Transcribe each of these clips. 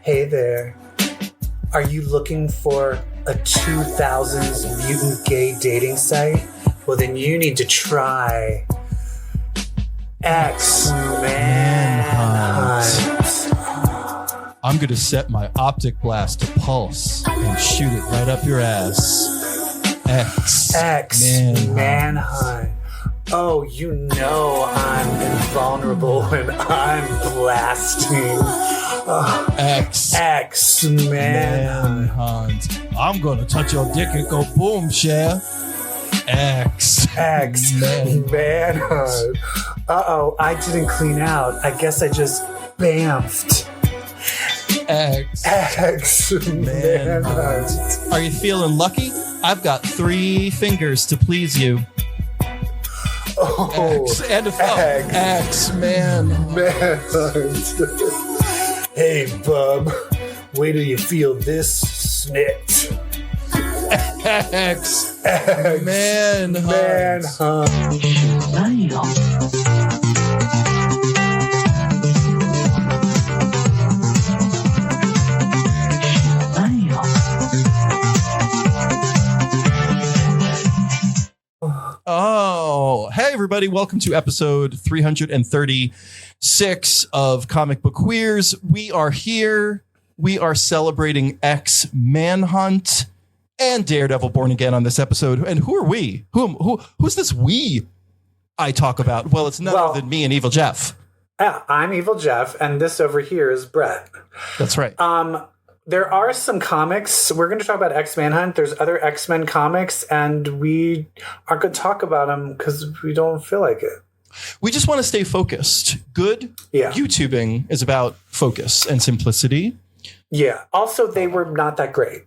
Hey there. Are you looking for a 2000s mutant gay dating site? Well, then you need to try X-Manhunt. I'm going to set my optic blast to pulse and shoot it right up your ass. X-Manhunt. Oh, you know I'm invulnerable when I'm blasting. X-Manhunt. I'm going to touch your dick and go boom, Cher. X-Manhunt. Uh-oh, I didn't clean out. I guess I just bamfed. X-Manhunt. Are you feeling lucky? I've got 3 fingers to please you. Oh, X and a thumb. X-Manhunt. Hey, bub. Wait till you feel this snit. X-Manhunt. Oh, hey everybody, welcome to episode 336 of Comic Book Queers. We are here. We are celebrating X-Manhunt and Daredevil Born Again on this episode. And who are we? Who's this we I talk about? Well, it's none other than me and EvilJeff. Yeah, I'm EvilJeff, and this over here is Brett. That's right. There are some comics. We're going to talk about X-Manhunt. There's other X-Men comics, and we aren't going to talk about them because we don't feel like it. We just want to stay focused. Good YouTubing is about focus and simplicity. Yeah. Also, they were not that great.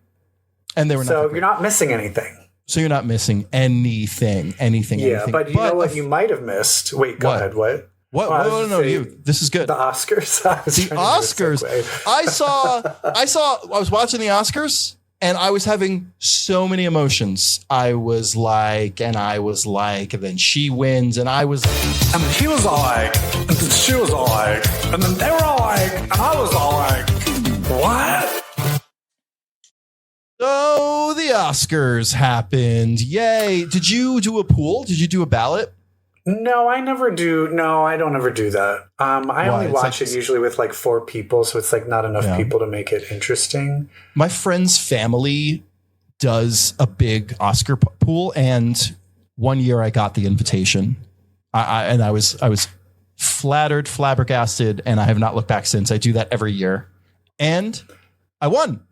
And they were not so you're not missing anything. So you're not missing anything. Yeah, but you know what you might have missed? Wait, go ahead. What? What? Oh, no, you. This is good. The Oscars. The Oscars. I was watching the Oscars and I was having so many emotions. I was like, and then she wins, and I was, and she was all like, and then she was all like, and then they were all like, and I was all like, what? So the Oscars happened. Yay. Did you do a poll? Did you do a ballot? No, I never do. No, I don't ever do that. I only watch it usually with like 4 people, so it's like not enough people to make it interesting. My friend's family does a big Oscar pool, and one year I got the invitation. I was flattered, flabbergasted, and I have not looked back since. I do that every year, and I won.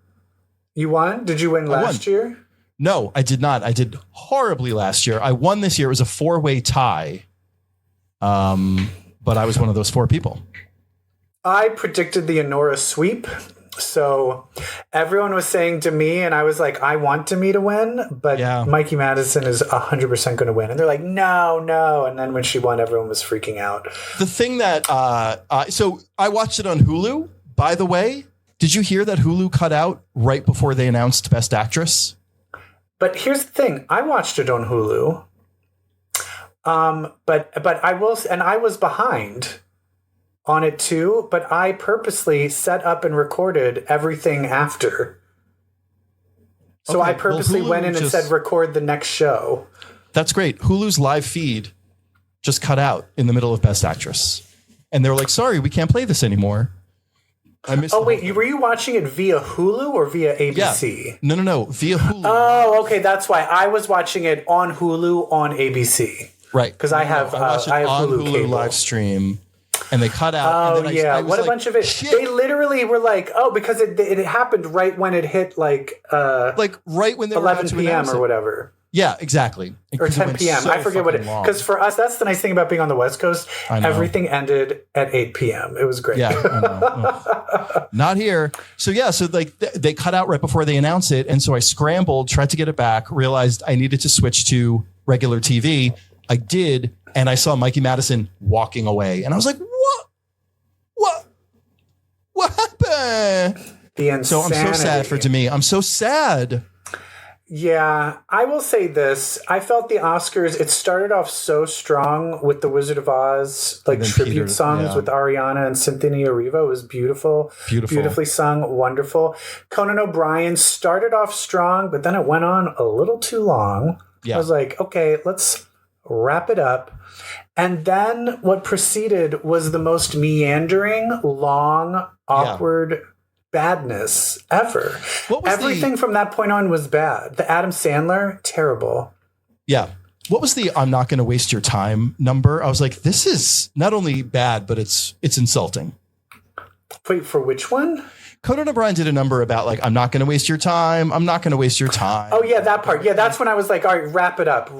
You won? Did you win last year? No, I did not. I did horribly last year. I won this year. It was a 4-way tie. But I was one of those 4 people. I predicted the Honora sweep. So everyone was saying to me, and I was like, I want Demi to win, but Mikey Madison is 100% going to win. And they're like, no. And then when she won, everyone was freaking out. The thing that, so I watched it on Hulu. By the way, did you hear that Hulu cut out right before they announced Best Actress? But here's the thing. I watched it on Hulu. But I will, and I was behind on it too, but I purposely set up and recorded everything after. So I purposely went in and said, record the next show. That's great. Hulu's live feed just cut out in the middle of Best Actress. And they were like, sorry, we can't play this anymore. I missed. Oh, wait, were you watching it via Hulu or via ABC? Yeah. No, via Hulu. Oh, okay, that's why. I was watching it on Hulu on ABC. Right. Because I have Hulu cable. live stream, and they cut out. Oh, and then what a bunch of it. Shit. They literally were like, because it happened right when it hit like right when they 11 p.m. or whatever. Yeah, exactly. Or 10 p.m. I forget what it, because for us, that's the nice thing about being on the West Coast. Everything ended at 8 p.m. It was great. Yeah. I know. Not here. So they cut out right before they announced it. And so I scrambled, tried to get it back, realized I needed to switch to regular TV. I did. And I saw Mikey Madison walking away. And I was like, what happened? The insanity. So I'm so sad for Demi. I'm so sad. Yeah, I will say this. I felt the Oscars, it started off so strong with the Wizard of Oz, like tribute songs with Ariana and Cynthia Erivo. It was beautiful. Beautifully sung, wonderful. Conan O'Brien started off strong, but then it went on a little too long. Yeah. I was like, okay, let's wrap it up. And then what preceded was the most meandering, long, awkward badness ever. Everything from that point on was bad. The Adam Sandler, terrible. Yeah. What was the "I'm not going to waste your time" number? I was like, this is not only bad, but it's insulting. Wait, for which one? Conan O'Brien did a number about like, "I'm not going to waste your time. I'm not going to waste your time." Oh yeah, that part. Yeah, that's when I was like, all right, wrap it up.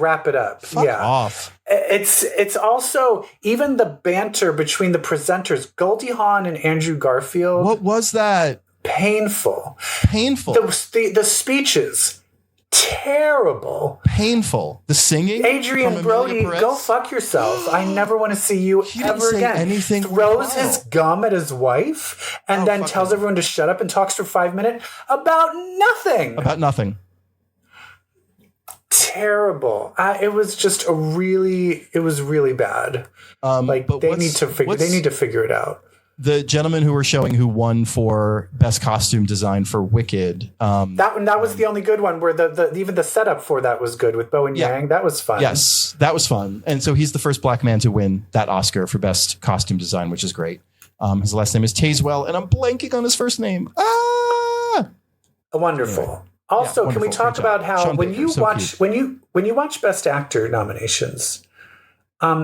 Fuck off. It's also even the banter between the presenters, Goldie Hawn and Andrew Garfield. What was that? Painful. The speeches, terrible. Painful. The singing. Adrian Brody, go fuck yourself. I never want to see you ever again. Anything throws his gum at his wife and then tells everyone to shut up and talks for 5 minutes about nothing. Terrible. It was just it was really bad. They need to figure it out. The gentleman who we're showing who won for best costume design for Wicked. That was the only good one where even the setup for that was good with Bo and Yang. That was fun. Yes, that was fun. And so he's the first black man to win that Oscar for best costume design, which is great. His last name is Tazewell, and I'm blanking on his first name. Wonderful. Anyway. Also, can we talk about how when you watch Best Actor nominations,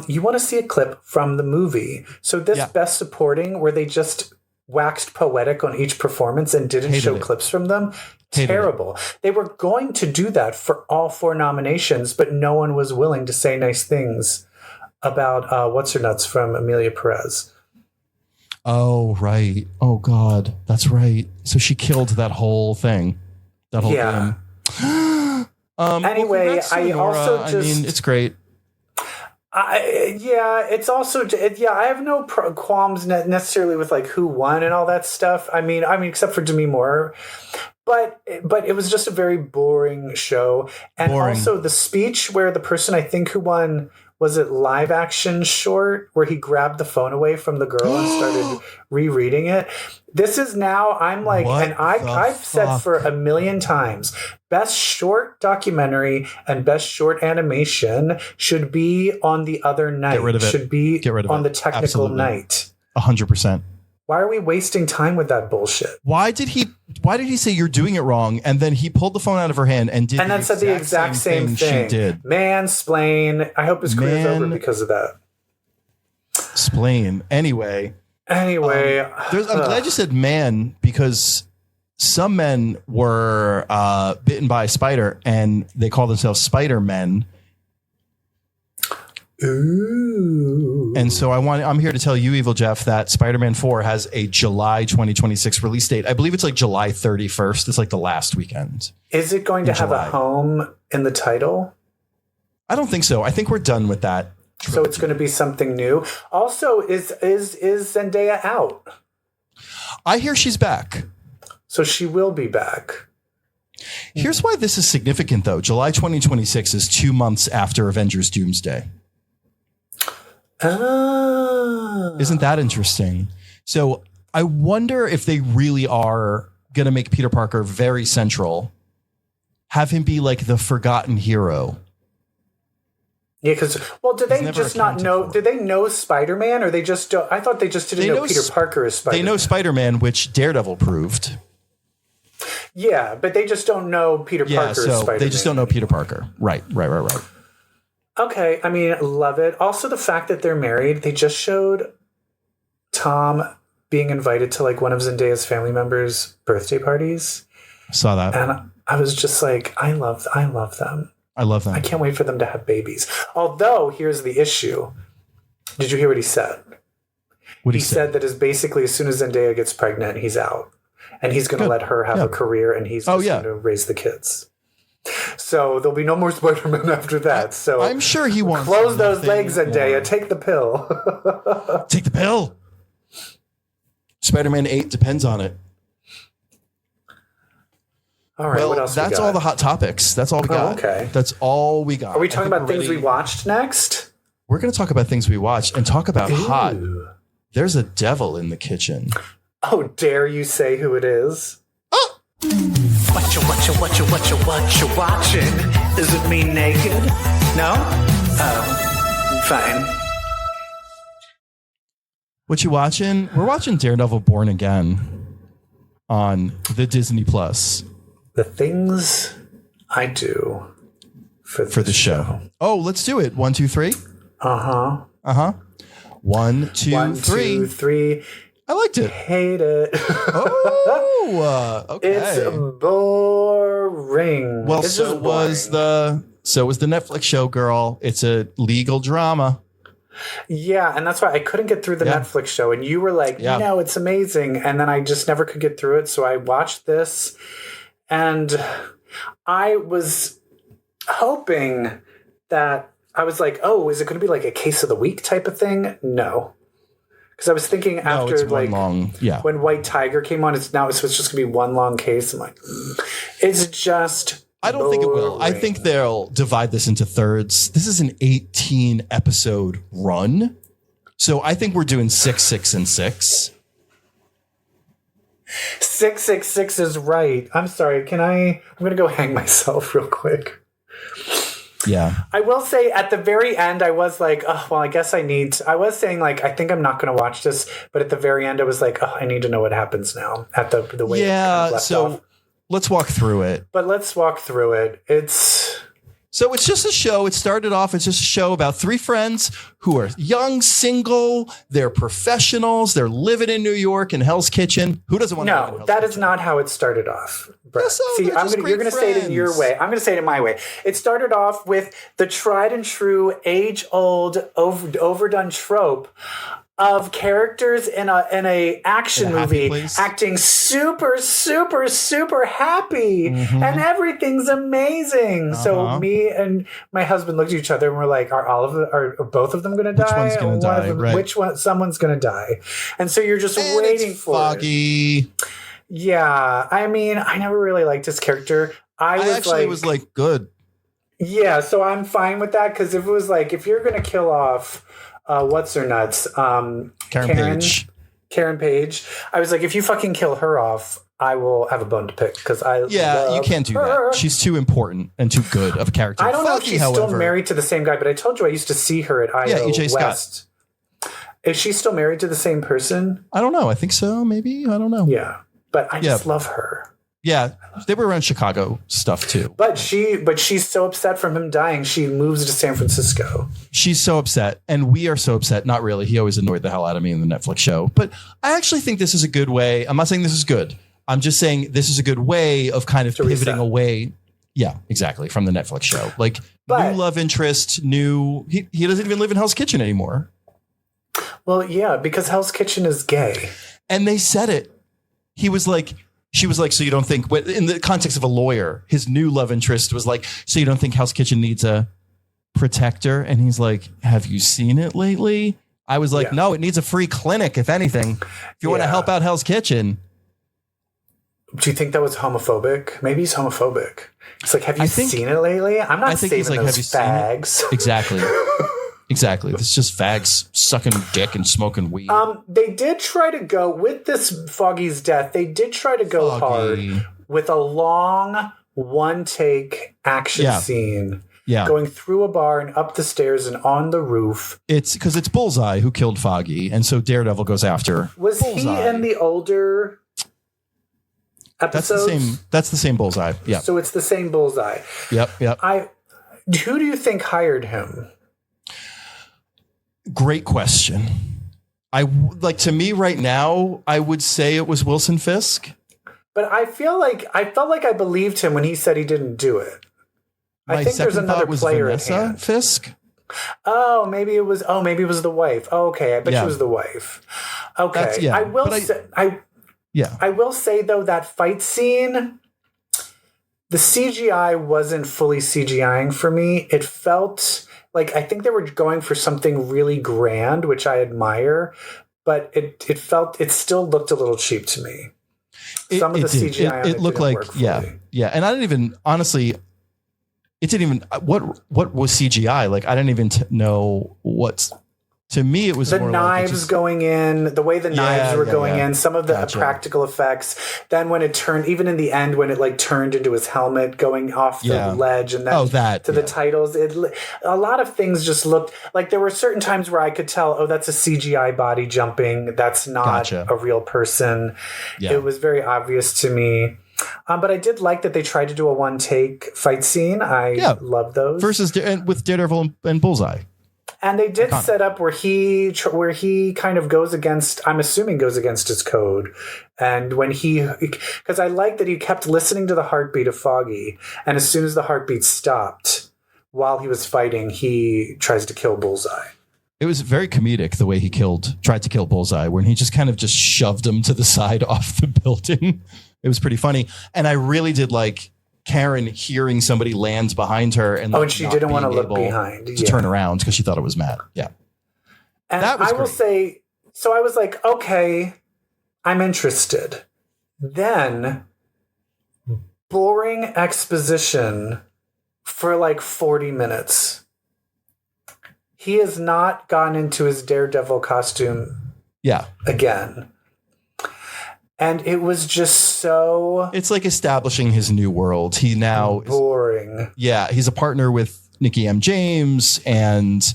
you want to see a clip from the movie. So this Best Supporting, where they just waxed poetic on each performance and didn't show clips from them, terrible. They were going to do that for all 4 nominations, but no one was willing to say nice things about What's Her Nuts from Amelia Perez. Oh, right. Oh, God. That's right. So she killed that whole thing. That whole game. Anyway, I mean, it's great. It's also I have no qualms necessarily with like who won and all that stuff. I mean, except for Demi Moore, but it was just a very boring show. And also the speech where the person I think who won, was it live action short where he grabbed the phone away from the girl and started rereading it. This is now I'm like, and I've said for a million times, best short documentary and best short animation should be on the other night. Get rid of it. Should be on the technical night. 100%. Why are we wasting time with that bullshit? Why did he say you're doing it wrong? And then he pulled the phone out of her hand and said the exact same thing. She did. Mansplain. I hope his career's over because of that. Splain. Anyway, I'm glad you said man, because some men were bitten by a spider and they call themselves Spider-Men. Ooh. And so I'm here to tell you, EvilJeff, that Spider-Man 4 has a July 2026 release date. I believe it's like July 31st. It's like the last weekend. Is it going to have a home in the title? I don't think so. I think we're done with that. So it's going to be something new. Also, is Zendaya out? I hear she's back. So she will be back. Here's why this is significant, though. July 2026 is 2 months after Avengers Doomsday. Isn't that interesting? So I wonder if they really are going to make Peter Parker very central, have him be like the forgotten hero. Yeah, because, did they just not know? Did they know Spider-Man, or they just don't? I thought they just didn't know Peter Parker is Spider-Man. They know Spider-Man, which Daredevil proved. Yeah, but they just don't know Peter Parker is Spider-Man. They just don't know Peter Parker. Right. Okay, I mean, love it. Also, the fact that they're married, they just showed Tom being invited to like one of Zendaya's family members' birthday parties. Saw that. And I was just like, I love them. I love them. I can't wait for them to have babies. Although, here's the issue. Did you hear what he said? He said that is basically as soon as Zendaya gets pregnant, he's out. And he's going to let her have a career, and he's just going to raise the kids. So there'll be no more Spider-Man after that. So I'm sure he wants close those legs, Zendaya. Take the pill. Take the pill. Spider-Man 8 depends on it. All right, what else that's all the hot topics. That's all we got. Okay. That's all we got. Are we talking about things we watched next? We're going to talk about things we watched and talk about hot. There's a devil in the kitchen. Oh, dare you say who it is? Oh! What you watching? Is it me naked? No? Oh, fine. What you watching? We're watching Daredevil Born Again on the Disney Plus. The things I do for the show. Oh, let's do it. 1, 2, 3. Uh-huh. 1, 2, 3. 1, 2, 3. I liked it. Hate it. Okay. It's boring. Well, it's so was the Netflix show, girl. It's a legal drama. Yeah, and that's why I couldn't get through the Netflix show. And you were like, no, it's amazing. And then I just never could get through it. So I watched this, and I was hoping that I was like, oh, is it going to be like a case of the week type of thing? No. Because I was thinking after when White Tiger came on, it's just going to be one long case. I'm like, it's just I don't think it will. I think they'll divide this into thirds. This is an 18 episode run. So I think we're doing 6, 6, and 6. 666 is right. I'm sorry. I'm going to go hang myself real quick. Yeah. I will say at the very end, I was like, oh, well, I guess I was saying like, I think I'm not going to watch this. But at the very end, I was like, oh, I need to know what happens now at the way it kind of left off. Let's walk through it. But let's walk through it. It's just a show. It started off as just a show about 3 friends who are young, single. They're professionals. They're living in New York in Hell's Kitchen. Who doesn't want to live in Hell's Kitchen? No, that is not how it started off. Brett. So see, you're going to say it in your way. I'm going to say it in my way. It started off with the tried and true, age-old, overdone trope of characters in a action movie acting super, super, super happy, and everything's amazing. So me and my husband looked at each other and we're like, are both of them going to die? Which one's going to die? Right. Which one? Someone's going to die, and so you're just waiting for Foggy. it. Yeah, I mean, I never really liked his character. I was like, good. Yeah, so I'm fine with that because if it was like, if you're going to kill off. What's her nuts? Karen Page. Karen Page. I was like, if you fucking kill her off, I will have a bone to pick because you can't do that. She's too important and too good of a character. I don't know if she's still married to the same guy, but I told you I used to see her at IO EJ West. Scott. Is she still married to the same person? I don't know. I think so. Maybe. I don't know. Yeah, but I just love her. Yeah, they were around Chicago stuff too. But she's so upset from him dying, she moves to San Francisco. She's so upset, and we are so upset. Not really. He always annoyed the hell out of me in the Netflix show. But I actually think this is a good way. I'm not saying this is good. I'm just saying this is a good way of kind of pivoting away. Yeah, exactly. From the Netflix show. Like new love interest, he doesn't even live in Hell's Kitchen anymore. Well, yeah, because Hell's Kitchen is gay. And they said it. She was like, so you don't think, in the context of a lawyer, his new love interest was like, so you don't think Hell's Kitchen needs a protector? And he's like, have you seen it lately? I was like, no, it needs a free clinic, if anything. If you want to help out Hell's Kitchen. Do you think that was homophobic? Maybe he's homophobic. It's like, have you seen it lately? I'm not saving those fags. Exactly. Exactly. It's just fags sucking dick and smoking weed. They did try to go with this Foggy's death. They did try to go hard with a long one-take action scene. Yeah. Going through a bar and up the stairs and on the roof. It's because it's Bullseye who killed Foggy, and so Daredevil goes after. Was Bullseye. He in the older episodes? That's the same Bullseye. Yeah. So it's the same Bullseye. Yep. Who do you think hired him? Great question. To me right now, I would say it was Wilson Fisk. But I felt like I believed him when he said he didn't do it. I think there's another player at hand. Fisk. Maybe it was the wife. Oh, okay. I bet she was the wife. Okay. I will say though that fight scene, the CGI wasn't fully CGIing for me. It felt like I think they were going for something really grand, which I admire, but it still looked a little cheap to me. Some of the CGI it looked like yeah. And I didn't even honestly. It didn't even what was CGI like. I didn't even know what's. To me, it was the more knives like going in, the way the knives were going in, some of the practical effects. Then when it turned, even in the end, when it like turned into his helmet going off the ledge and then the titles, a lot of things just looked like there were certain times where I could tell, oh, that's a CGI body jumping. That's not a real person. Yeah. It was very obvious to me. But I did like that they tried to do a one take fight scene. I love those. Versus with Daredevil and Bullseye. And they did set up where he kind of goes against, I'm assuming goes against his code. And when because I like that he kept listening to the heartbeat of Foggy. And as soon as the heartbeat stopped while he was fighting, he tries to kill Bullseye. It was very comedic the way he tried to kill Bullseye, when he just kind of just shoved him to the side off the building. It was pretty funny. And I really did like Karen hearing somebody land behind her and and she didn't want to look behind to turn around because she thought it was Matt. Yeah. And that was will say, so I was like, okay, I'm interested. Then boring exposition for like 40 minutes. He has not gone into his Daredevil costume again. And it was just so... It's like establishing his new world. He now... Boring. He's a partner with Nikki M. James, and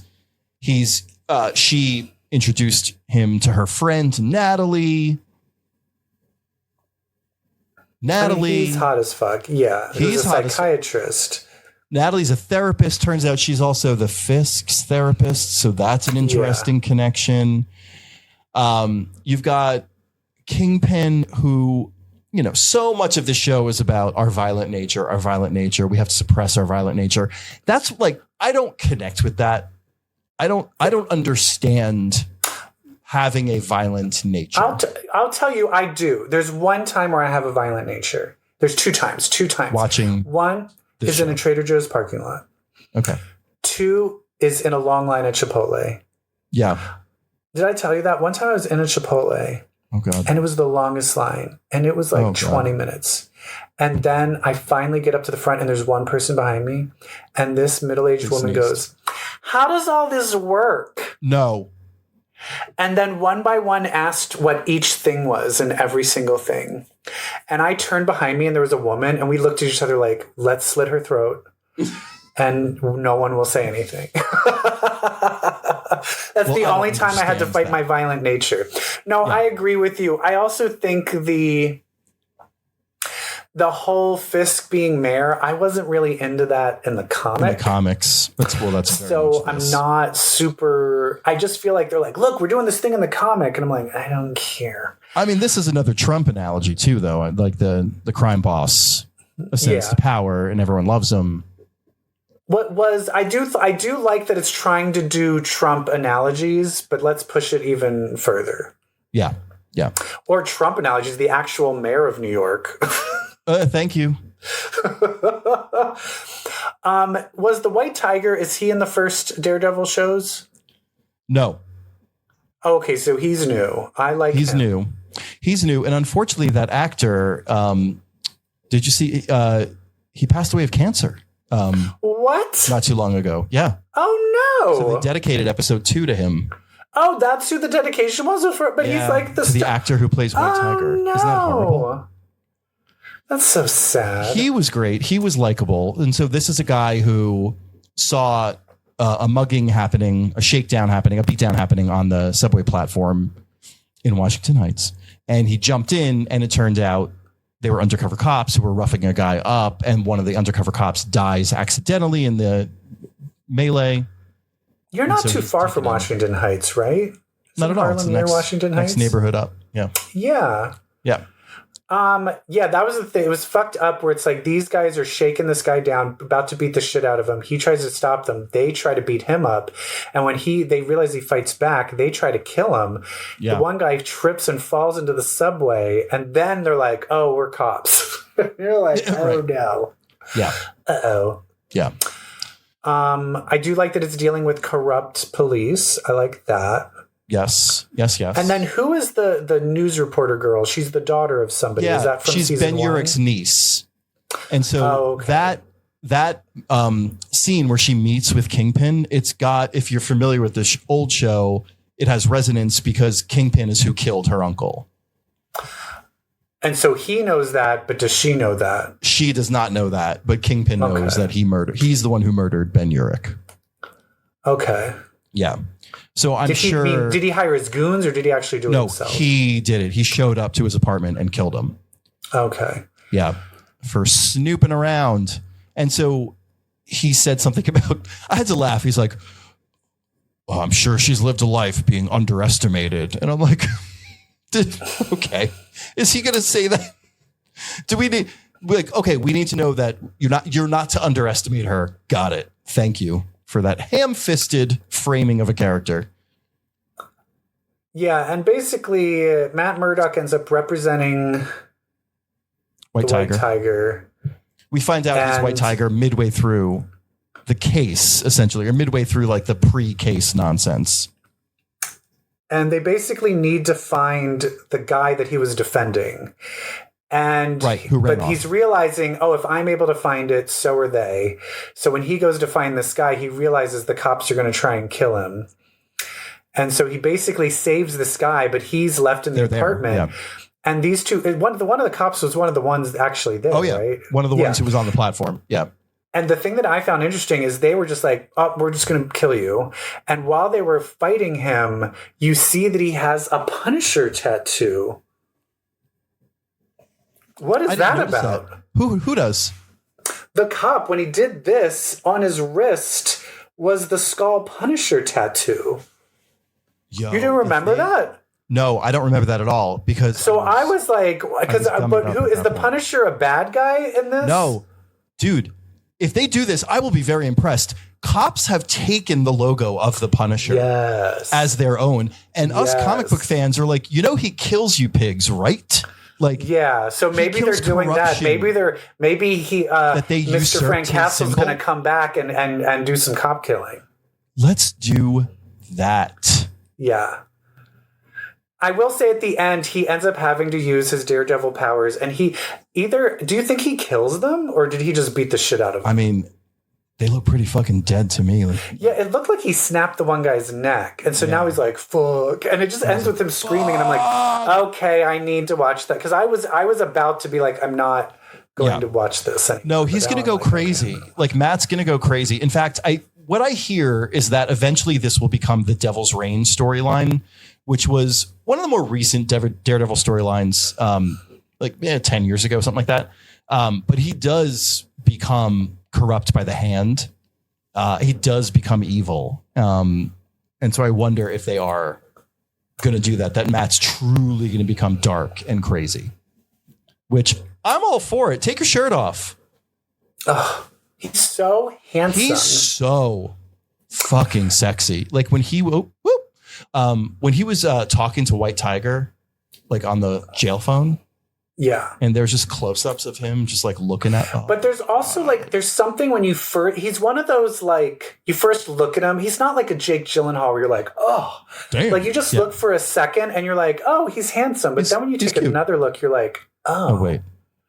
she introduced him to her friend, Natalie. He's hot as fuck. Yeah. He's a psychiatrist. Natalie's a therapist. Turns out she's also the Fisk's therapist, so that's an interesting connection. You've got Kingpin, who, so much of the show is about our violent nature. We have to suppress our violent nature. That's like, I don't connect with that. I don't understand having a violent nature. I'll tell you, I do. There's one time where I have a violent nature. There's two times. Watching. One is in a Trader Joe's parking lot. Okay. Two is in a long line at Chipotle. Yeah. Did I tell you that? One time I was in a Chipotle. Oh, God. And it was the longest line. And it was like 20 minutes. And then I finally get up to the front and there's one person behind me. And this middle-aged woman goes, "How does all this work?" No. And then one by one asked what each thing was and every single thing. And I turned behind me and there was a woman and we looked at each other like, let's slit her throat. And no one will say anything. That's the only time I had to fight my violent nature. No, I agree with you. I also think the whole Fisk being mayor, I wasn't really into that in the comic. In the comics. That's so I'm not super... I just feel like they're like, look, we're doing this thing in the comic. And I'm like, I don't care. I mean, this is another Trump analogy too, though. Like the crime boss ascends to power and everyone loves him. I do like that it's trying to do Trump analogies, but let's push it even further. Yeah. Or Trump analogies, the actual mayor of New York. Thank you. Was the White Tiger, is he in the first Daredevil shows? No. Okay, so he's new. I like him. He's new. And unfortunately, that actor, did you see, he passed away of cancer. What? Not too long ago. Yeah. Oh, no. So they dedicated episode 2 to him. Oh, that's who the dedication was? But he's like the actor who plays White Tiger. No. Isn't that horrible? That's so sad. He was great. He was likable. And so this is a guy who saw a mugging happening, a shakedown happening, a beatdown happening on the subway platform in Washington Heights. And he jumped in, and it turned out they were undercover cops who were roughing a guy up, and one of the undercover cops dies accidentally in the melee. You're not too far from Washington Heights, right? Not at all. Harlem near Washington Heights? Next neighborhood up. Yeah. Yeah. Yeah. That was the thing. It was fucked up where it's like these guys are shaking this guy down, about to beat the shit out of him. He tries to stop them. They try to beat him up. And when they realize he fights back, they try to kill him. Yeah. The one guy trips and falls into the subway. And then they're like, oh, we're cops. You're like, oh, no. Yeah. Uh-oh. Yeah. I do like that it's dealing with corrupt police. I like that. Yes. And then who is the news reporter girl? She's the daughter of somebody. Yeah, is that from she's season Ben Urich's niece. And so that scene where she meets with Kingpin, it's got, if you're familiar with the old show, it has resonance because Kingpin is who killed her uncle. And so he knows that, but does she know that? She does not know that, but Kingpin knows that he's the one who murdered Ben Urich. Okay. Yeah. So I'm sure. Did he hire his goons or did he actually do it himself? No, he did it. He showed up to his apartment and killed him. Okay. Yeah. For snooping around. And so he said something about, I had to laugh. He's like, well, I'm sure she's lived a life being underestimated. And I'm like, okay. Is he going to say that? Do we need, like, okay, we need to know that you're not to underestimate her. Got it. Thank you for that ham-fisted framing of a character. Yeah, and basically Matt Murdock ends up representing White Tiger. We find out he's White Tiger midway through the case, essentially, or midway through like the pre-case nonsense. And they basically need to find the guy that he was defending. And but he's realizing, if I'm able to find it, so are they. So when he goes to find this guy, he realizes the cops are going to try and kill him. And so he basically saves this guy, but he's left in the apartment. Yeah. And these two, one of the cops was one of the ones actually there, right? One of the ones who was on the platform. Yeah. And the thing that I found interesting is they were just like, we're just going to kill you. And while they were fighting him, you see that he has a Punisher tattoo. What is that about? That. Who does? The cop, when he did this on his wrist, was the Skull Punisher tattoo. You didn't remember that? No, I don't remember that at all. Because so I was like, but who is the Punisher a bad guy in this? No, dude. If they do this, I will be very impressed. Cops have taken the logo of the Punisher as their own, and us comic book fans are like, he kills you pigs, right? Like, so maybe they're doing that. Maybe he, Mr. Frank Castle's going to come back and do some cop killing. Let's do that. Yeah. I will say at the end, he ends up having to use his Daredevil powers, and do you think he kills them, or did he just beat the shit out of them? I mean, they look pretty fucking dead to me. Yeah, it looked like he snapped the one guy's neck, and so now he's like, fuck. And it just ends with him screaming, and I'm like, okay, I need to watch that. Because I was about to be like, I'm not going to watch this anymore. No, he's going to go crazy. Okay. Like, Matt's going to go crazy. In fact, what I hear is that eventually this will become the Devil's Reign storyline, which was one of the more recent Daredevil storylines, 10 years ago, something like that. But he does become corrupt by the hand. He does become evil. And so I wonder if they are going to do that Matt's truly going to become dark and crazy, which I'm all for it. Take your shirt off. He's so handsome. He's so fucking sexy. Like when he was talking to White Tiger, like on the jail phone. Yeah. And there's just close-ups of him just like looking at. But there's also there's something when he's one of those, like, you first look at him. He's not like a Jake Gyllenhaal where you're like, oh, damn. Like you just look for a second and you're like, oh, he's handsome. But then when you take another look, you're like, oh wait.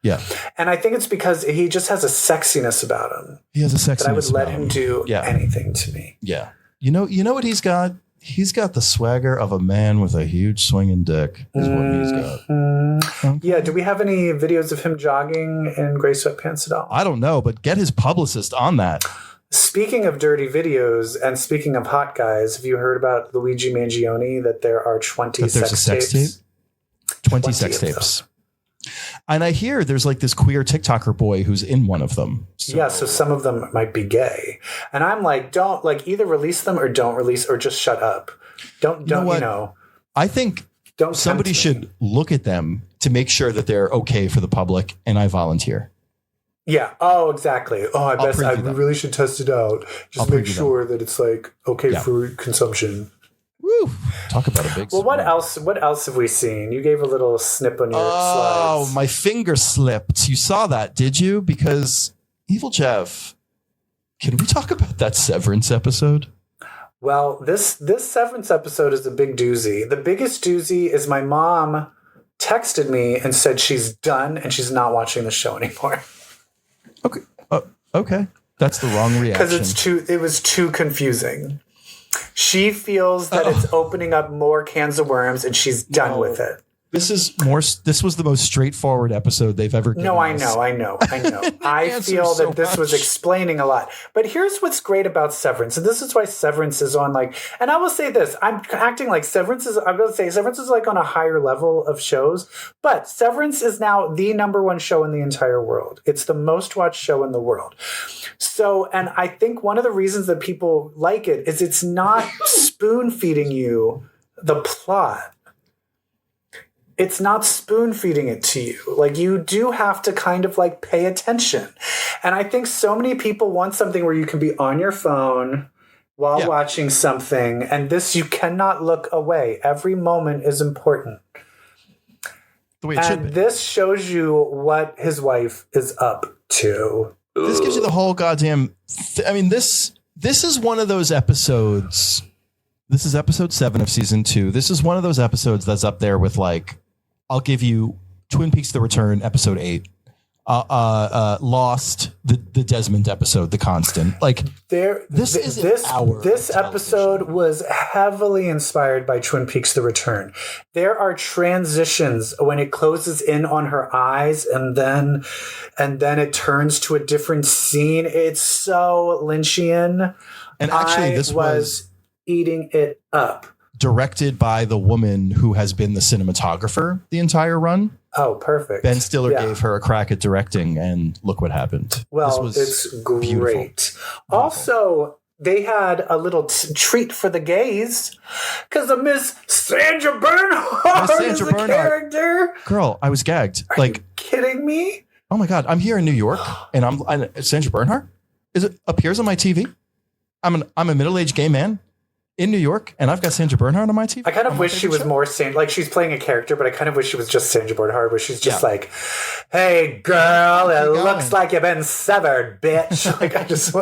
Yeah. And I think it's because he just has a sexiness about him. He has a sexiness. That I would let him do anything to me. Yeah. You know what he's got? He's got the swagger of a man with a huge swinging dick is what he's got. Okay. Yeah. Do we have any videos of him jogging in gray sweatpants at all? I don't know, but get his publicist on that. Speaking of dirty videos and speaking of hot guys, have you heard about Luigi Mangione that there are 20 sex tapes? 20 sex tapes. And I hear there's like this queer TikToker boy who's in one of them. So some of them might be gay. And I'm like, don't, like, either release them or don't release, or just shut up. Don't I think somebody should look at them to make sure that they're okay for the public, and I volunteer. Yeah. Oh, exactly. Oh, I really should test it out. Just make sure that it's like okay for consumption. Woo! Talk about a big. Well, what else have we seen? You gave a little snip on your slides. Oh, my finger slipped. You saw that, did you? Because EvilJeff. Can we talk about that Severance episode? Well, this Severance episode is a big doozy. The biggest doozy is my mom texted me and said she's done and she's not watching the show anymore. Okay. Okay. That's the wrong reaction. Because it was too confusing. She feels that it's opening up more cans of worms and she's done with it. This was the most straightforward episode they've ever given. No, I know. I feel that this was explaining a lot. But here's what's great about Severance. And this is why Severance is on and I will say this, I'm acting like Severance is like on a higher level of shows, but Severance is now the number one show in the entire world. It's the most watched show in the world. So, and I think one of the reasons that people like it is it's not spoon feeding you the plot. It's not spoon feeding it to you. Like, you do have to kind of like pay attention. And I think so many people want something where you can be on your phone while watching something. And this, you cannot look away. Every moment is important. The way it should be. This shows you what his wife is up to. This gives you the whole goddamn. This is one of those episodes. This is episode 7 of season 2. This is one of those episodes that's up there with like, I'll give you Twin Peaks: The Return, episode 8, Lost, the Desmond episode, The Constant. Like this episode was heavily inspired by Twin Peaks: The Return. There are transitions when it closes in on her eyes and then it turns to a different scene. It's so Lynchian. And actually, this was eating it up. Directed by the woman who has been the cinematographer the entire run. Oh, perfect. Ben Stiller gave her a crack at directing, and look what happened. Well, it's great. Also, they had a little treat for the gays because of Miss Sandra Bernhard is the character. Girl, I was gagged. Are you kidding me? Oh my God, I'm here in New York, and I'm Sandra Bernhard. It appears on my TV. I'm a middle-aged gay man in New York, and I've got Sandra Bernhard on my TV. I kind of wish she was more like she's playing a character, but I kind of wish she was just Sandra Bernhard, where she's just like, "Hey, girl, it looks like you've been severed, bitch." Like I just.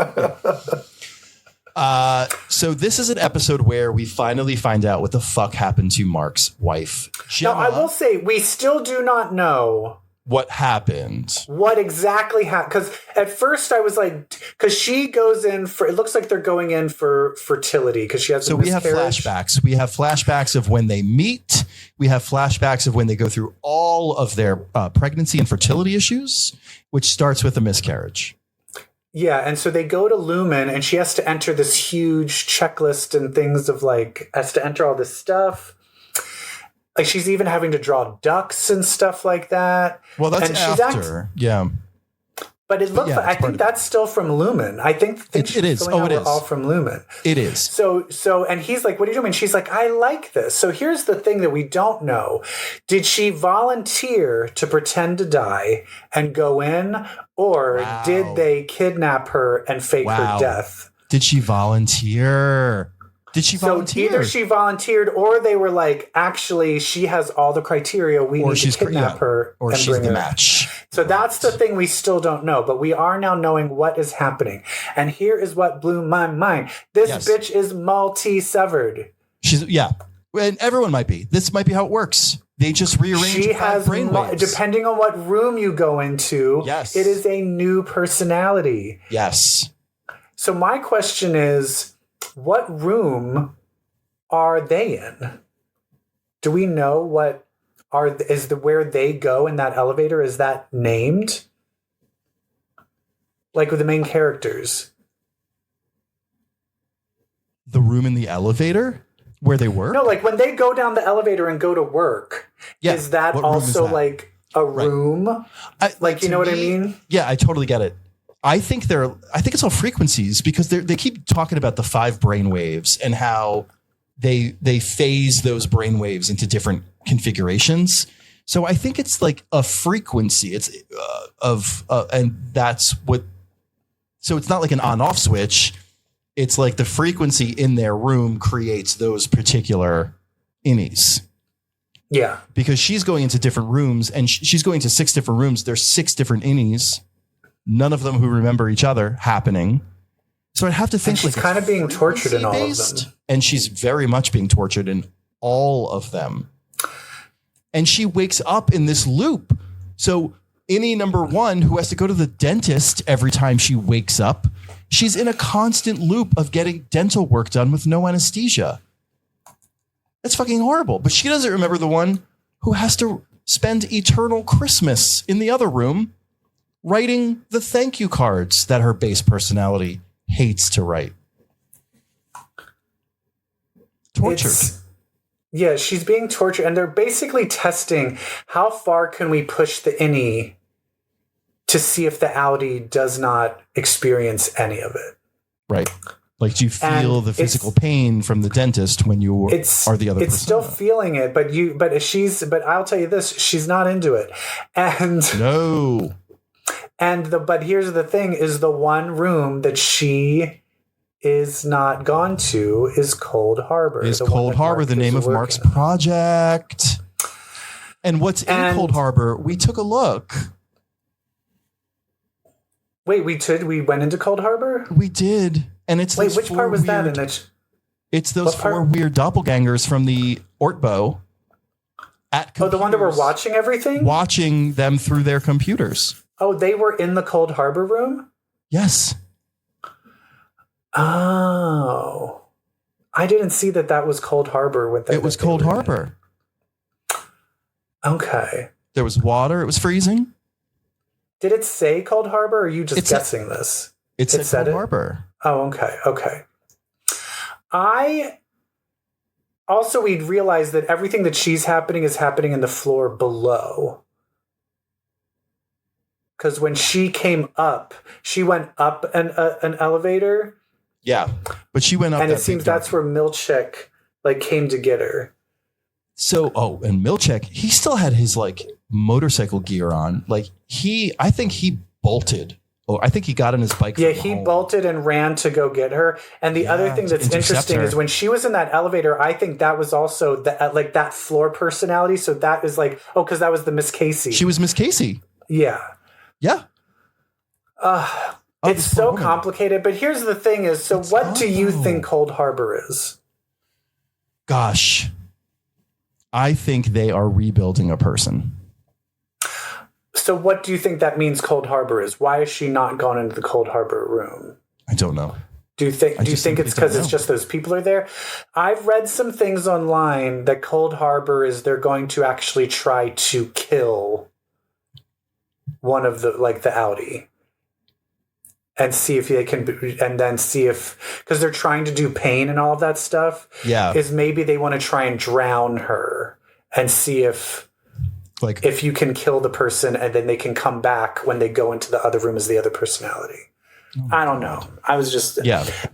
So this is an episode where we finally find out what the fuck happened to Mark's wife, Gemma. Now, I will say we still do not know what happened. What exactly happened? Because at first I was like, because she goes in for, it looks like they're going in for fertility because she has a miscarriage. We have flashbacks. We have flashbacks of when they meet. We have flashbacks of when they go through all of their pregnancy and fertility issues, which starts with a miscarriage. Yeah, and so they go to Lumen, and she has to enter this huge checklist and things of like, has to enter all this stuff. Like she's even having to draw ducks and stuff like that. Well, that's after. Yeah. But it looks like, I think that's still from Lumen. I think it is. Oh, it is all from Lumen. It is. So, and he's like, "What are you doing?" She's like, "I like this." So here's the thing that we don't know: did she volunteer to pretend to die and go in, or did they kidnap her and fake her death? Did she volunteer? So either she volunteered, or they were like, "Actually, she has all the criteria. We need to kidnap her or and she's bring the her." match. So that's the thing we still don't know, but we are now knowing what is happening. And here is what blew my mind. This bitch is multi-severed. And everyone might be. This might be how it works. They just rearrange she has brainwaves. Depending on what room you go into, it is a new personality. Yes. So my question is, what room are they in? Do we know what where they go in that elevator? Is that named? Like with the main characters. The room in the elevator where they work? No, like when they go down the elevator and go to work, is that also like a room? Like, you know what I mean? Yeah, I totally get it. I think it's all frequencies because they keep talking about the 5 brain waves and how they phase those brain waves into different configurations. So I think it's like a frequency. It's and that's what. So it's not like an on-off switch. It's like the frequency in their room creates those particular innies. Yeah, because she's going into different rooms and she's going to 6 different rooms. There's 6 different innies. None of them who remember each other happening. So I'd have to think she's kind of being tortured in all of them. And she's very much being tortured in all of them. And she wakes up in this loop. So any number one who has to go to the dentist every time she wakes up, she's in a constant loop of getting dental work done with no anesthesia. That's fucking horrible. But she doesn't remember the one who has to spend eternal Christmas in the other room writing the thank you cards that her base personality hates to write. Tortured. Yeah, she's being tortured, and they're basically testing how far can we push the innie to see if the outie does not experience any of it. Right. Like, do you feel the physical pain from the dentist when you are the other person? It's still feeling it, but I'll tell you this, she's not into it. And no. But here's the thing, is the one room that she is not gone to is Cold Harbor. Is Cold Harbor the name of Mark's project? And what's in Cold Harbor? We took a look. Wait, we went into Cold Harbor? We did. And it's which part was that in it? It's those four weird doppelgangers from the Ortbo at computers. Oh, the one that were watching everything? Watching them through their computers. Oh, they were in the Cold Harbor room? Yes. Oh. I didn't see that was Cold Harbor. It was Cold Harbor. Okay. There was water. It was freezing. Did it say Cold Harbor, or are you just guessing this? It said Cold Harbor. Oh, okay. We'd realized that everything that she's happening is happening in the floor below. Because when she came up, she went up an elevator. Yeah, but she went up, and it seems that's where Milchek came to get her. So, and Milchek, he still had his motorcycle gear on. I think he bolted. Oh, I think he got on his bike. Yeah, he bolted and ran to go get her. And the other thing that's interesting is when she was in that elevator, I think that was also that floor personality. So that is because that was the Miss Casey. She was Miss Casey. Yeah. Yeah. It's so complicated. But here's the thing is, what do you think Cold Harbor is? Gosh. I think they are rebuilding a person. So what do you think that means Cold Harbor is? Why is she not gone into the Cold Harbor room? I don't know. Do you think it's because it's just those people are there? I've read some things online that Cold Harbor is they're going to actually try to kill one of the outie. And see if they can, and then see if, because they're trying to do pain and all of that stuff. Yeah. Is maybe they want to try and drown her and see if you can kill the person and then they can come back when they go into the other room as the other personality. I don't know. I was just,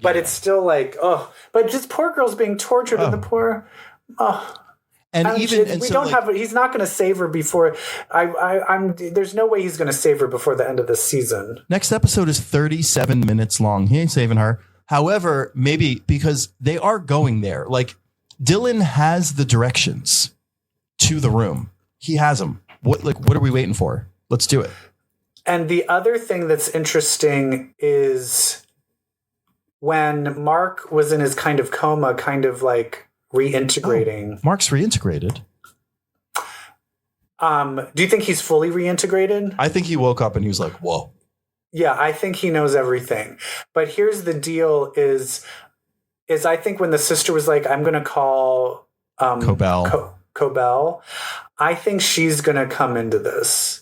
but it's still but just poor girl's being tortured and the poor, And he's not going to save her before. There's no way he's going to save her before the end of the season. Next episode is 37 minutes long. He ain't saving her. However, maybe because they are going there. Dylan has the directions to the room. He has them. What are we waiting for? Let's do it. And the other thing that's interesting is when Mark was in his kind of coma, reintegrating. Mark's reintegrated. Do you think he's fully reintegrated? I think he woke up and he was like, whoa. Yeah, I think he knows everything. But here's the deal is I think when the sister was like, I'm going to call Cobell, I think she's going to come into this.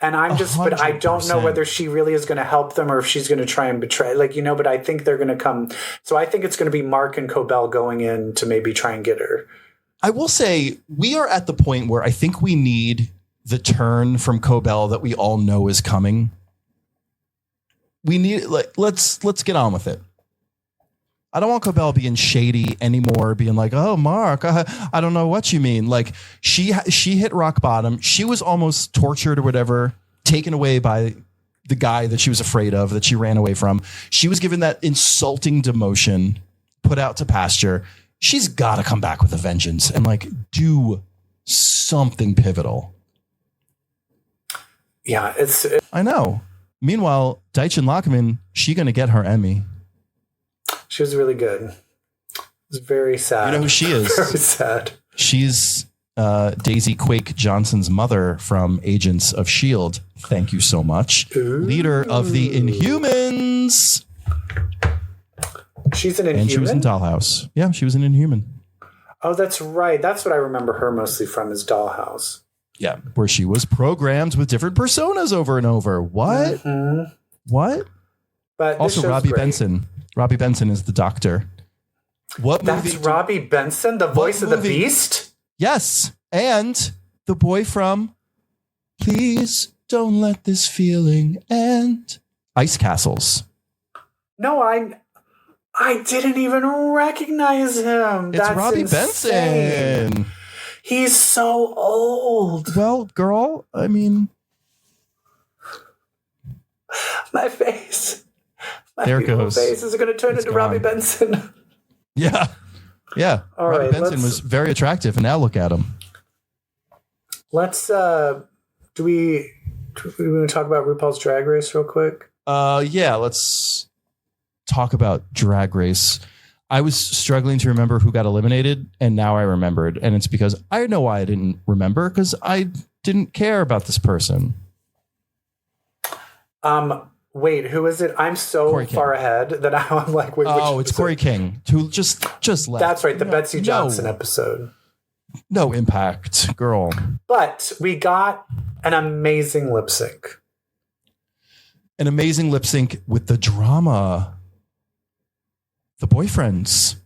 And but I don't know whether she really is going to help them or if she's going to try and betray, but I think they're going to come. So I think it's going to be Mark and Cobell going in to maybe try and get her. I will say we are at the point where I think we need the turn from Cobell that we all know is coming. We need, let's get on with it. I don't want Cobell being shady anymore, being like, oh, Mark, I don't know what you mean. She hit rock bottom. She was almost tortured or whatever, taken away by the guy that she was afraid of, that she ran away from. She was given that insulting demotion, put out to pasture. She's got to come back with a vengeance and do something pivotal. Yeah, I know. Meanwhile, Deitch and Lockman, she going to get her Emmy. She was really good. It's very sad. You know who she is? Very sad. She's Daisy Quake Johnson's mother from Agents of S.H.I.E.L.D. Thank you so much. Ooh. Leader of the Inhumans. She's an Inhuman? And she was in Dollhouse. Yeah, she was an Inhuman. Oh, that's right. That's what I remember her mostly from is Dollhouse. Yeah, where she was programmed with different personas over and over. What? Mm-hmm. What? But also, Robbie Benson. Robbie Benson is the Doctor. What movie? That's Robbie Benson, the voice of the Beast? Yes. And the boy from Please Don't Let This Feeling End. Ice Castles. No, I didn't even recognize him. It's That's Robbie insane. Benson. He's so old. Well, girl, I mean, my face. My there goes. Face is going to turn into gone. Robbie Benson. Yeah. Yeah. All Robbie right, Benson was very attractive, and now look at him. Let's do we want to talk about RuPaul's Drag Race real quick? Yeah, let's talk about Drag Race. I was struggling to remember who got eliminated, and now I remembered, and it's because I know why I didn't remember, because I didn't care about this person. Wait, who is it? I'm so far ahead that I'm like, wait, it's Corey King, who just left. That's right, the Betsy Johnson episode. No impact, girl. But we got an amazing lip sync. An amazing lip sync with the drama. The boyfriends.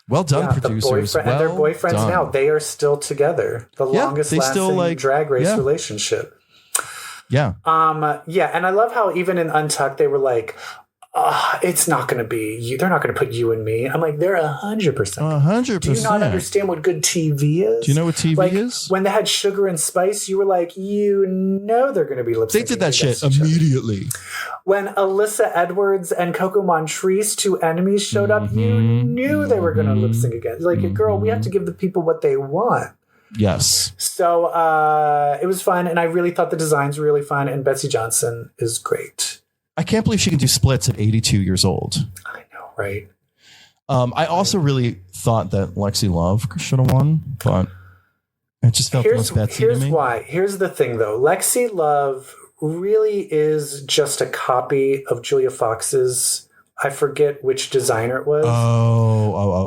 Well done, producers. And they're boyfriends now. They are still together. The longest lasting Drag Race relationship. Yeah. Yeah, and I love how even in Untucked they were like, it's not going to be you. They're not going to put you and me. I'm like, they're 100%. 100%. Do you not understand what good TV is? Do you know what TV is? When they had Sugar and Spice, you were like, you know they're going to be lip syncing. They did that shit immediately. When Alyssa Edwards and Coco Montrese, two enemies, showed up, you knew they were going to lip sync again. Like, girl, we have to give the people what they want. Yes. So it was fun, and I really thought the designs were really fun, and Betsy Johnson is great. I can't believe she can do splits at 82 years old. I know, right? I also really thought that Lexi Love should have won, but it just felt the most Betsy to me. Here's why. Here's the thing, though. Lexi Love really is just a copy of Julia Fox's. I forget which designer it was.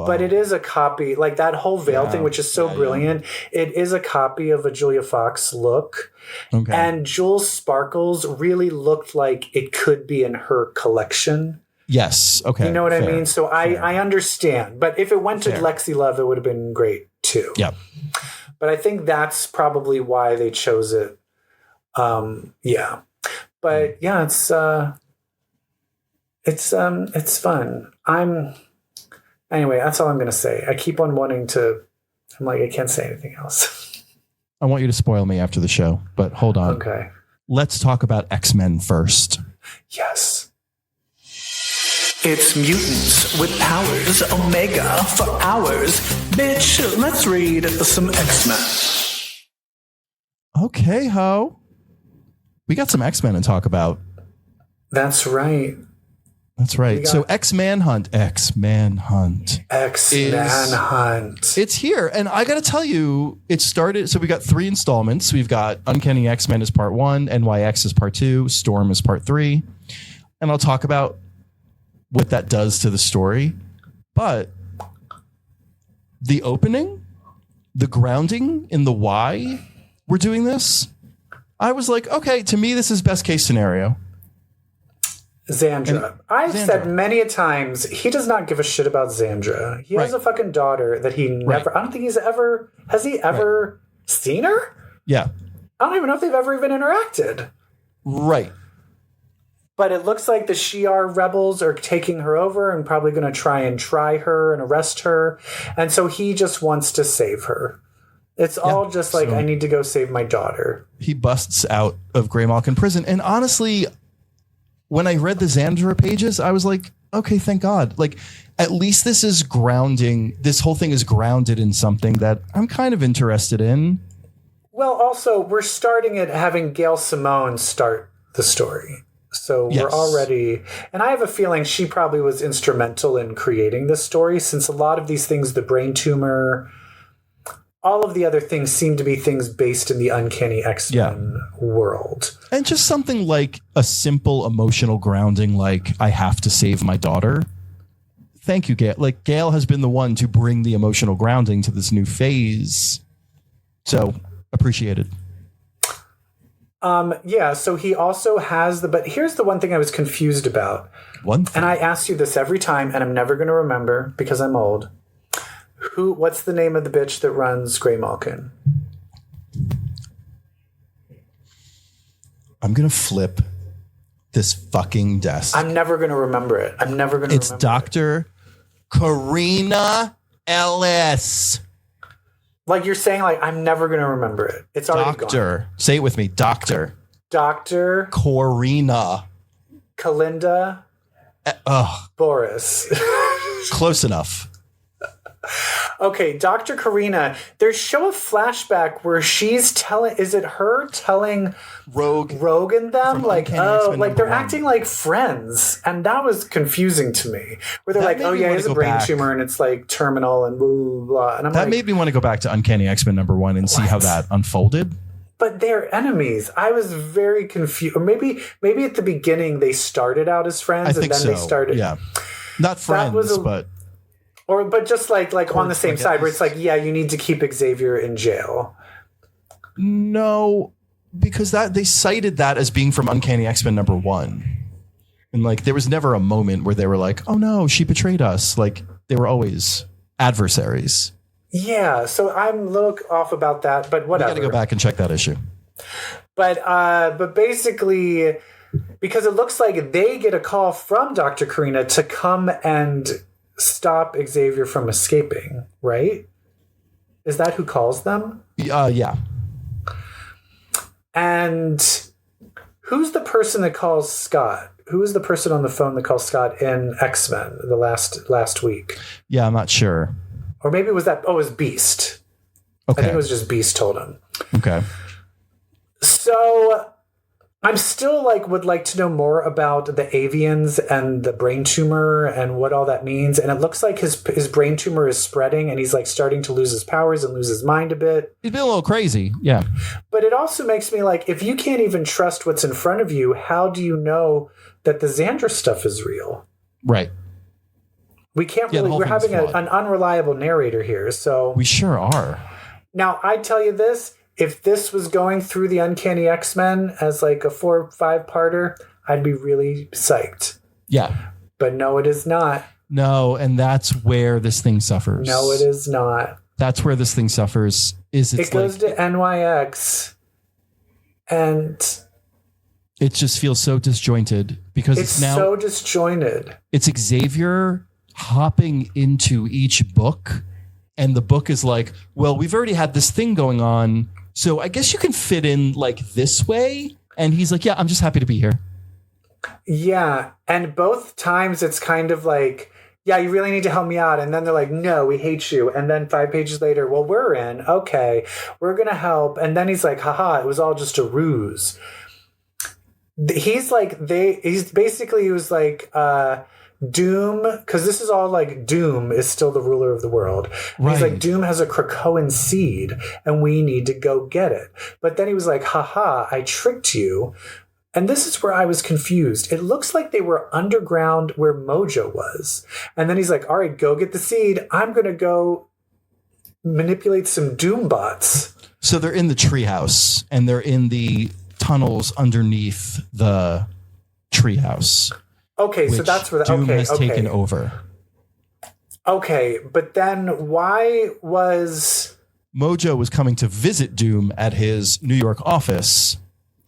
But it is a copy. Like that whole veil thing, which is so brilliant. Yeah. It is a copy of a Julia Fox look. Okay. And Jules Sparkles really looked like it could be in her collection. Yes. Okay. You know what I mean? So I understand. But if it went to Lexi Love, it would have been great too. Yeah. But I think that's probably why they chose it. Yeah. But yeah, it's fun. Anyway, that's all I'm going to say. I keep on wanting to, I'm like, I can't say anything else. I want you to spoil me after the show, but hold on. Okay. Let's talk about X-Men first. Yes. It's mutants with powers, Omega for hours. Bitch, let's read some X-Men. Okay, ho. We got some X-Men to talk about. That's right. That's right. So X-Manhunt. It's here. And I got to tell you, it started. So we got 3 installments. We've got Uncanny X-Men as part 1, NYX as part 2, Storm as part 3. And I'll talk about what that does to the story. But the opening, the grounding in the why we're doing this, I was like, okay, to me, this is best case scenario. I've said many a times, he does not give a shit about Xandra. He has a fucking daughter that he never, I don't think has he ever seen her? Yeah. I don't even know if they've ever even interacted. Right. But it looks like the Shi'ar rebels are taking her over and probably going to try her and arrest her. And so he just wants to save her. It's all just like, I need to go save my daughter. He busts out of Greymalkin prison. And honestly, when I read the Xandra pages, I was like, okay, thank God. Like, at least this is grounding. This whole thing is grounded in something that I'm kind of interested in. Well, also, we're starting it having Gail Simone start the story. So we're already, and I have a feeling she probably was instrumental in creating this story, since a lot of these things, the brain tumor, all of the other things seem to be things based in the uncanny X-Men world. And just something like a simple emotional grounding, like I have to save my daughter. Thank you, Gail. Like Gail has been the one to bring the emotional grounding to this new phase. So appreciated. So he also has but here's the one thing I was confused about. And I ask you this every time, and I'm never going to remember because I'm old. What's the name of the bitch that runs Greymalkin? I'm going to flip this fucking desk. I'm never going to remember it. It's Dr. Karina Ellis. Like you're saying, like, I'm never going to remember it. It's already gone. Say it with me. Dr. Corina. Kalinda. Boris. Close enough. Okay, Dr. Karina, they show a flashback where she's telling, is it her telling Rogue and them? Like, like they're acting like friends. And that was confusing to me. Where they're like, oh yeah, he has a brain tumor and it's like terminal and blah, blah, blah. And that made me want to go back to Uncanny X-Men #1 and see how that unfolded. But they're enemies. I was very confused. Or maybe at the beginning they started out as friends they started. Yeah. Not friends, but just like on the same side where it's like, yeah, you need to keep Xavier in jail. No, because they cited that as being from Uncanny X-Men #1. And like there was never a moment where they were like, oh no, she betrayed us. Like they were always adversaries. Yeah, so I'm a little off about that, but whatever. We got to go back and check that issue. But basically, because it looks like they get a call from Dr. Karina to come and stop Xavier from escaping, right? Is that who calls them? Yeah. And who's the person that calls Scott? Who is the person on the phone that calls Scott in X-Men the last week? Yeah, I'm not sure. Or maybe it was it was Beast. Okay. I think it was just Beast told him. Okay. So I'm still would like to know more about the avians and the brain tumor and what all that means. And it looks like his brain tumor is spreading and he's starting to lose his powers and lose his mind a bit. He's been a little crazy. Yeah. But it also makes me if you can't even trust what's in front of you, how do you know that the Xandra stuff is real? Right. We can't really, we're having an unreliable narrator here. So we sure are. Now, I tell you this, if this was going through the Uncanny X-Men as a 4 or 5-parter, I'd be really psyched. Yeah. But no, it is not. No, and that's where this thing suffers. No, it is not. That's where this thing suffers. It goes to NYX and it just feels so disjointed because it's now so disjointed. It's Xavier hopping into each book, and the book is like, well, we've already had this thing going on, so I guess you can fit in this way. And he's like, yeah, I'm just happy to be here. Yeah, and both times it's kind of yeah, you really need to help me out. And then they're like, no, we hate you. And then 5 pages later, well, we're in. Okay, we're going to help. And then he's like, haha, it was all just a ruse. He's basically, he was Doom, because this is all Doom is still the ruler of the world. Right. He's like, Doom has a Krakoan seed and we need to go get it. But then he was like, haha, I tricked you. And this is where I was confused. It looks like they were underground where Mojo was. And then he's like, all right, go get the seed. I'm going to go manipulate some Doom bots. So they're in the treehouse and they're in the tunnels underneath the treehouse. Okay, so that's where Doom has taken over. Okay, but then why was Mojo was coming to visit Doom at his New York office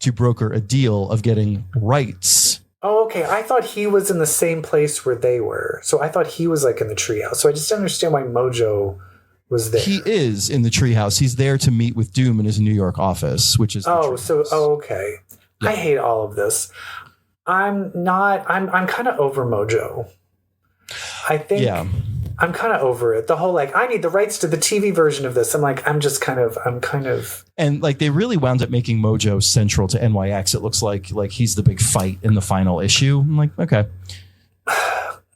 to broker a deal of getting rights. Oh, okay. I thought he was in the same place where they were. So I thought he was in the treehouse. So I just don't understand why Mojo was there. He is in the treehouse. He's there to meet with Doom in his New York office, which is okay. Yeah. I hate all of this. I'm kind of over Mojo. I I'm kind of over it. The whole like, I need the rights to the TV version of this. I'm like, I'm kind of. And like they really wound up making Mojo central to NYX. It looks like he's the big fight in the final issue. I'm like, okay.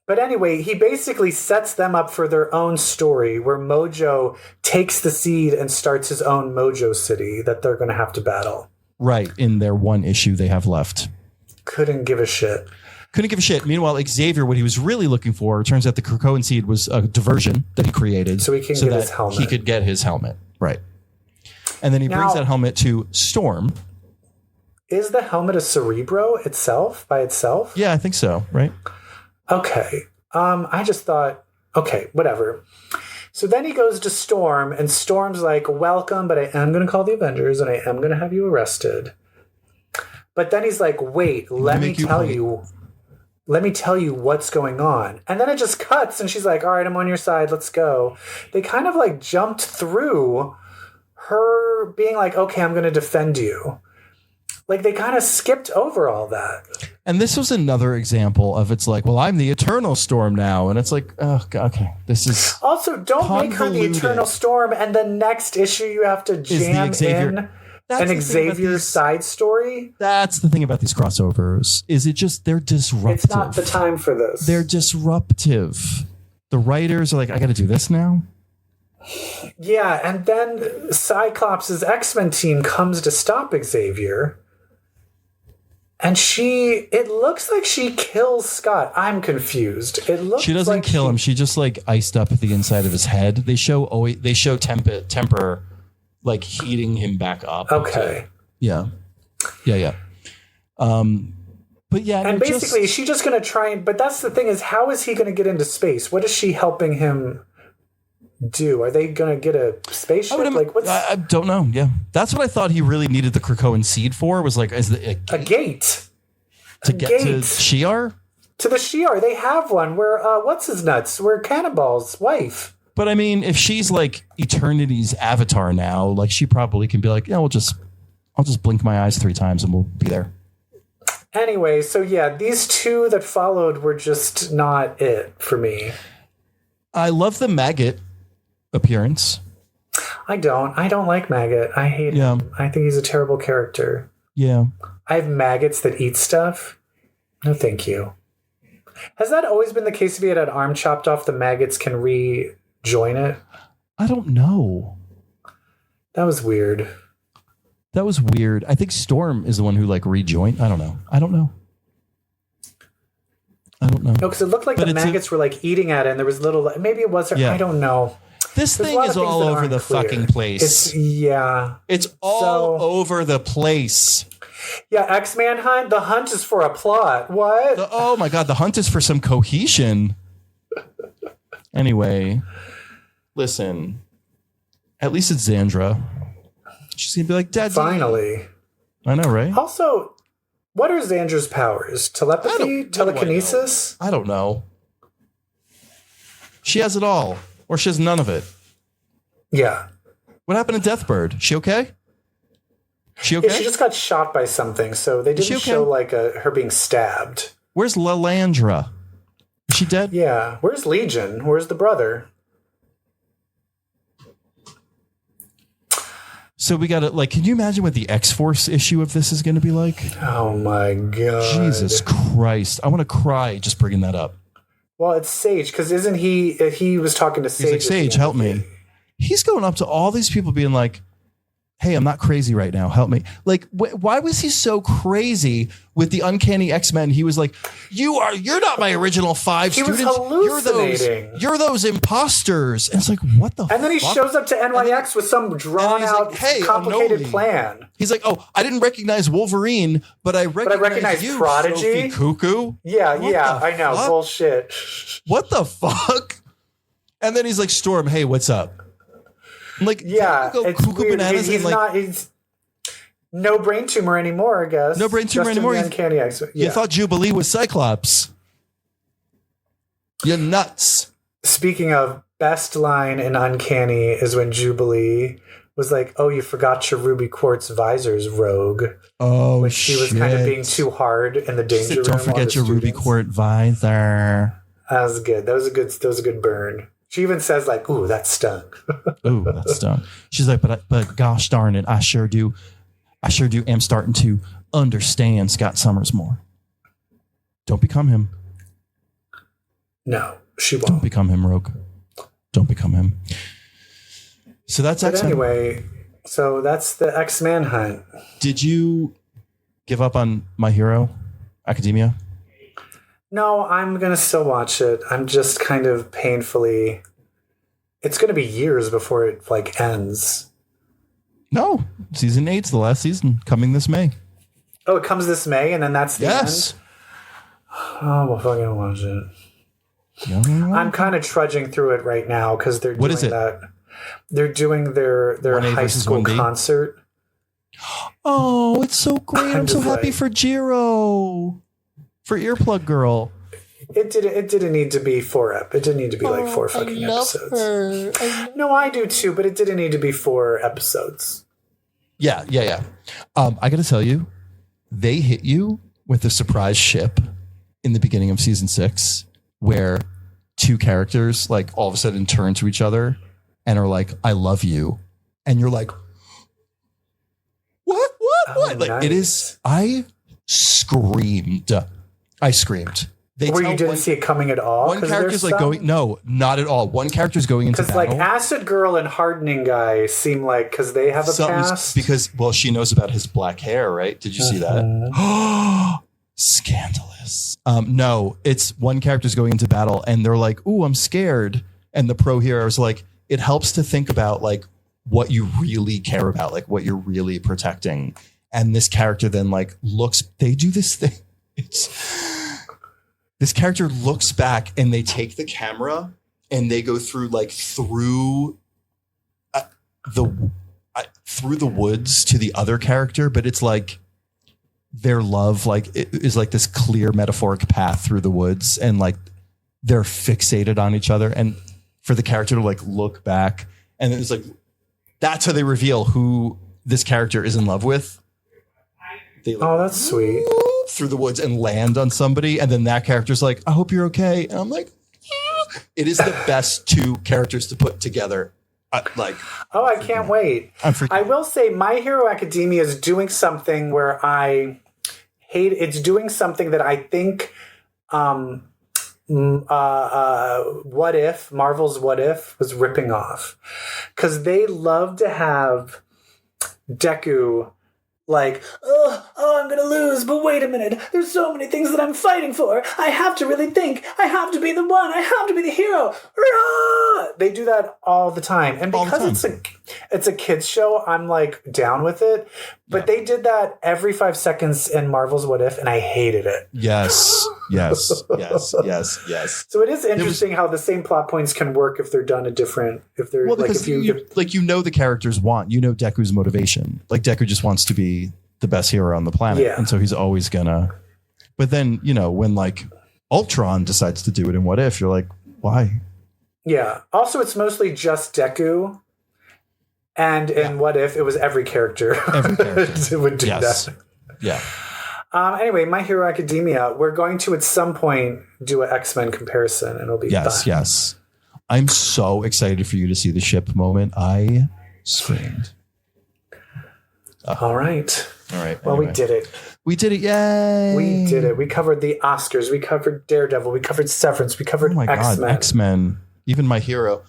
But anyway, he basically sets them up for their own story where Mojo takes the seed and starts his own Mojo City that they're going to have to battle. Right. In their one issue they have left. Couldn't give a shit. Meanwhile, Xavier, what he was really looking for, it turns out the Krakoan seed was a diversion that he created. So he can get his helmet. He could get his helmet. Right. And then he brings that helmet to Storm. Is the helmet a Cerebro by itself? Yeah, I think so. Right. Okay. I just thought, okay, whatever. So then he goes to Storm, and Storm's like, welcome, but I am going to call the Avengers, and I am going to have you arrested. But then he's like, wait, let me tell you what's going on. And then it just cuts, and she's like, all right, I'm on your side, let's go. They kind of like jumped through her being like, okay, I'm going to defend you. Like they kind of skipped over all that. And this was another example of it's like, well, I'm the Eternal Storm now. And it's like, oh, God, okay, this is also, don't make her the Eternal Storm, and the next issue you have to jam in an Xavier side story. That's the thing about these crossovers, is it just, they're disruptive. It's not the time for this. They're disruptive. The writers are like, I got to do this now. Yeah, and then Cyclops' X-Men team comes to stop Xavier. And it looks like she kills Scott. I'm confused. She doesn't kill him. She just like iced up the inside of his head. They show Temper like heating him back up. Okay. Yeah. But yeah. And basically she's just going to try but that's the thing is, how is he going to get into space? What is she helping him do? Are they going to get a spaceship? I don't know. Yeah, that's what I thought he really needed the Krakoan seed for. Was like a gate to get to Shi'ar. To the Shi'ar, they have one where what's his nuts? Where Cannonball's wife. But I mean, if she's like Eternity's avatar now, like she probably can be like, yeah, I'll just blink my eyes 3 times and we'll be there. Anyway, so yeah, these two that followed were just not it for me. I love the maggot appearance. I don't like Maggot. I hate him. I think he's a terrible character. Yeah. I have maggots that eat stuff. No, thank you. Has that always been the case? If you had an arm chopped off, the maggots can rejoin it? I don't know. That was weird. I think Storm is the one who like rejoined. I don't know. No, because it looked like the maggots were like eating at it, and there was little. Maybe it wasn't. Yeah. I don't know. This thing is all over the fucking place. It's all over the place. Yeah, X-Manhunt. The hunt is for a plot. What? Oh my God, the hunt is for some cohesion. Anyway, listen. At least it's Xandra. She's gonna be like, Dad. Finally. I know, right? Also, what are Xandra's powers? Telepathy? Telekinesis? I don't know. She has it all. Or she has none of it. Yeah. What happened to Deathbird? She okay? She okay? Yeah, she just got shot by something, so they didn't show like her being stabbed. Where's Lalandra? Is she dead? Yeah. Where's Legion? Where's the brother? So we got to like, can you imagine what the X-Force issue of this is going to be like? Oh my God. Jesus Christ. I want to cry just bringing that up. Well, it's Sage, because isn't he was talking to Sage. He's like, Sage, help me. He's going up to all these people being like, hey, I'm not crazy right now. Help me. Like, why was he so crazy with the Uncanny X-Men? He was like, you're not my original 5 students. He was hallucinating. You're those imposters. And it's like, what the fuck? And then he shows up to NYX with some drawn out, like, hey, complicated plan. He's like, oh, I didn't recognize Wolverine, but I recognize you, Prodigy. Sophie Cuckoo. Yeah, I know. Fuck? Bullshit. What the fuck? And then he's like, Storm, hey, what's up? I'm like, yeah, it's weird. He's no brain tumor anymore, I guess. No brain tumor anymore. Uncanny X-Men. Yeah. You thought Jubilee was Cyclops. You're nuts. Speaking of, best line in Uncanny is when Jubilee was like, oh, you forgot your ruby quartz visors, rogue. Oh, when she was kind of being too hard in the danger room. Don't forget your ruby quartz visor. That was good. That was a good burn. She even says like, "Ooh, that stung." Ooh, that stung. She's like, but gosh darn it, I sure do am starting to understand Scott Summers more. Don't become him. No, she won't. Don't become him, Rogue. Don't become him. So that's X-Men. Anyway, so that's the X-Manhunt. Did you give up on My Hero Academia? No, I'm going to still watch it. I'm just kind of painfully... It's going to be years before it, like, ends. No. Season 8's the last season, coming this May. Oh, it comes this May, and then that's the end? Oh, well, fucking watch it. I'm kind of trudging through it right now, because they're doing that. They're doing their high school concert. Oh, it's so great. I'm so happy for Jiro. For Earplug Girl. It didn't need to be 4 It didn't need to be like 4 fucking episodes. No, I do too, but it didn't need to be 4 episodes. Yeah. I got to tell you, they hit you with a surprise ship in the beginning of season 6 where 2 characters like all of a sudden turn to each other and are like, "I love you." And you're like, what? Like nice. It is, I screamed. Where you didn't see it coming at all? One character's like going, no, not at all. One character's going into battle. Because like Acid Girl and Hardening Guy seem like, because they have a past. Because, well, she knows about his black hair, right? Did you see that? Scandalous. No, it's one character's going into battle and they're like, "Ooh, I'm scared." And the pro hero is like, it helps to think about like what you really care about, like what you're really protecting. And this character then like they do this thing. This character looks back and they take the camera and they go through the woods to the other character, but it's like their love like it is like this clear metaphoric path through the woods and like they're fixated on each other. And for the character to like look back and it's like that's how they reveal who this character is in love with. They like, that's sweet. Through the woods and land on somebody, and then that character's like, "I hope you're okay," and I'm like, it is the best 2 characters to put together. I can't wait. I will say, My Hero Academia is doing something where I hate. It's doing something that I think, Marvel's What If was ripping off, because they love to have Deku. Like, I'm going to lose, but wait a minute. There's so many things that I'm fighting for. I have to really think. I have to be the one. I have to be the hero. Rah! They do that all the time. And because it's a kid's show, I'm like down with it. But they did that every 5 seconds in Marvel's What If, and I hated it. Yes. So it is interesting how the same plot points can work if they're done if they're like if the characters want, Deku's motivation. Like Deku just wants to be the best hero on the planet. Yeah. And so he's always gonna, but then, when like Ultron decides to do it in What If, you're like, why? Yeah. Also, it's mostly just Deku. And in What If, it was every character. Would do that. Yeah. Anyway, My Hero Academia, we're going to at some point do an X-Men comparison, and it'll be fun. Yes. I'm so excited for you to see the ship moment. I screamed. All right. Well, anyway. we did it. Yay! We did it. We covered the Oscars. We covered Daredevil. We covered Severance. We covered X-Men. God, X-Men. Even My Hero.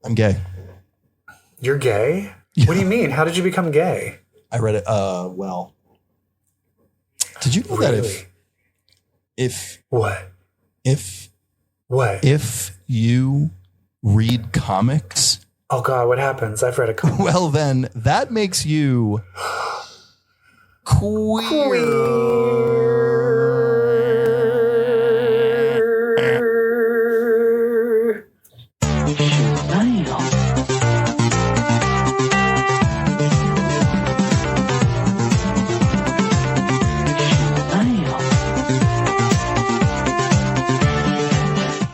I'm gay. You're gay? Yeah. What do you mean? How did you become gay? I read it. Well, did you know that if you read comics? Oh God, what happens? I've read a comic. Well, then that makes you queer.